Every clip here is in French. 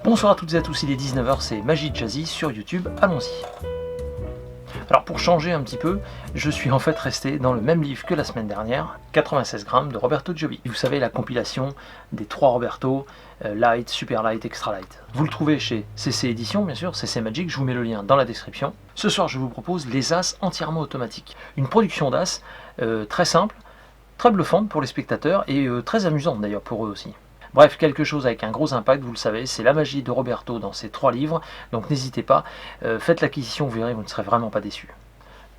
Bonsoir à toutes et à tous, il est 19h, c'est Magie Jazzy sur YouTube, allons-y. Alors pour changer un petit peu, je suis en fait resté dans le même livre que la semaine dernière, 96 grammes de Roberto Giobbi. Vous savez, la compilation des 3 Roberto, Light, Super Light, Extra Light. Vous le trouvez chez CC Édition, bien sûr, CC Magic, je vous mets le lien dans la description. Ce soir, je vous propose les As entièrement automatiques. Une production d'As très simple, très bluffante pour les spectateurs et très amusante d'ailleurs pour eux aussi. Bref, quelque chose avec un gros impact, vous le savez, c'est la magie de Roberto dans ces 3 livres, donc n'hésitez pas, faites l'acquisition, vous verrez, vous ne serez vraiment pas déçus.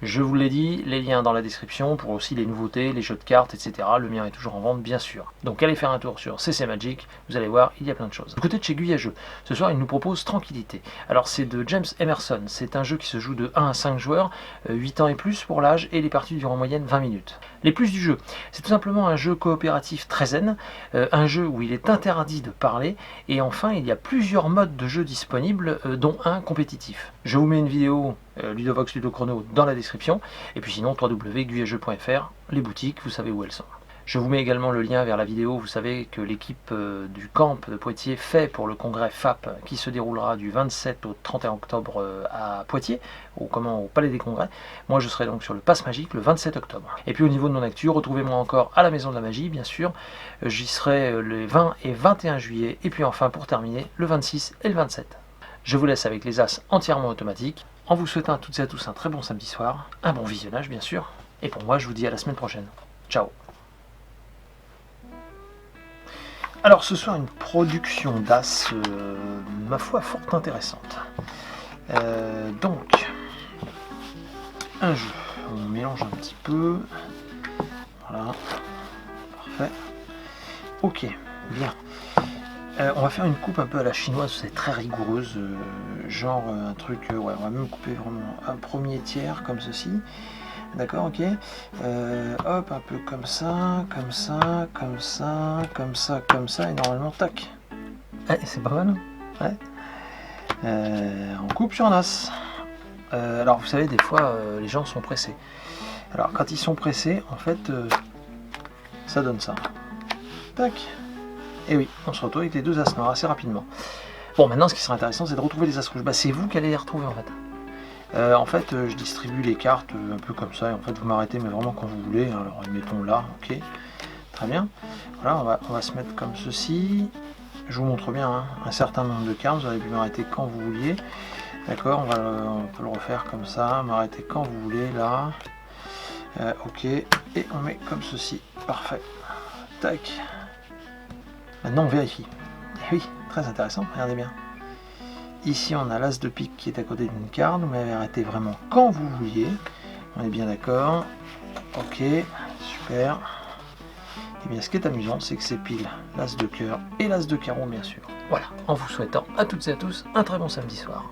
Je vous l'ai dit, les liens dans la description pour aussi les nouveautés, les jeux de cartes, etc. Le mien est toujours en vente, bien sûr. Donc allez faire un tour sur CC Magic, vous allez voir, il y a plein de choses. Du côté de chez Guyageux, ce soir il nous propose Tranquillité. Alors c'est de James Emerson, c'est un jeu qui se joue de 1 à 5 joueurs, 8 ans et plus pour l'âge, et les parties durent en moyenne 20 minutes. Les plus du jeu, c'est tout simplement un jeu coopératif très zen, un jeu où il est interdit de parler, et enfin il y a plusieurs modes de jeu disponibles, dont un compétitif. Je vous mets une vidéo Ludovox Ludochrono dans la description, et puis sinon www.guyageux.fr, les boutiques, vous savez où elles sont. Je vous mets également le lien vers la vidéo, vous savez que l'équipe du camp de Poitiers fait pour le congrès FAP qui se déroulera du 27 au 31 octobre à Poitiers, au Palais des Congrès. Moi je serai donc sur le Pass Magique le 27 octobre. Et puis au niveau de mon actu, retrouvez-moi encore à la Maison de la Magie, bien sûr. J'y serai les 20 et 21 juillet, et puis enfin pour terminer, le 26 et le 27. Je vous laisse avec les As entièrement automatiques, en vous souhaitant à toutes et à tous un très bon samedi soir, un bon visionnage bien sûr, et pour moi je vous dis à la semaine prochaine. Ciao. Alors ce soir une production d'As, ma foi, fort intéressante. Donc, un jeu, on mélange un petit peu, voilà, parfait, ok, bien. On va faire une coupe un peu à la chinoise, c'est très rigoureuse, genre un truc, ouais, on va même couper vraiment un premier tiers comme ceci, d'accord, ok, hop, un peu comme ça, comme ça, comme ça, comme ça, comme ça, et normalement, tac, c'est pas mal, ouais, on coupe sur un as. Alors vous savez, des fois, les gens sont pressés, alors quand ils sont pressés, en fait, ça donne ça, tac. Et oui, on se retrouve avec les 2 as noirs assez rapidement. Bon, maintenant ce qui sera intéressant, c'est de retrouver les as rouges. Bah, c'est vous qui allez les retrouver en fait. Je distribue les cartes un peu comme ça, et en fait vous m'arrêtez, mais vraiment quand vous voulez. Alors mettons là, ok, très bien. Voilà, on va se mettre comme ceci. Je vous montre bien hein, un certain nombre de cartes, vous allez pu m'arrêter quand vous vouliez. D'accord, on peut le refaire comme ça, m'arrêter quand vous voulez, là. Ok, et on met comme ceci, parfait. Tac. Maintenant on vérifie. Et oui, très intéressant, regardez bien. Ici on a l'as de pique qui est à côté d'une carte, vous m'avez arrêté vraiment quand vous vouliez. On est bien d'accord. Ok, super. Et bien ce qui est amusant, c'est que c'est pile l'as de cœur et l'as de carreau bien sûr. Voilà, en vous souhaitant à toutes et à tous un très bon samedi soir.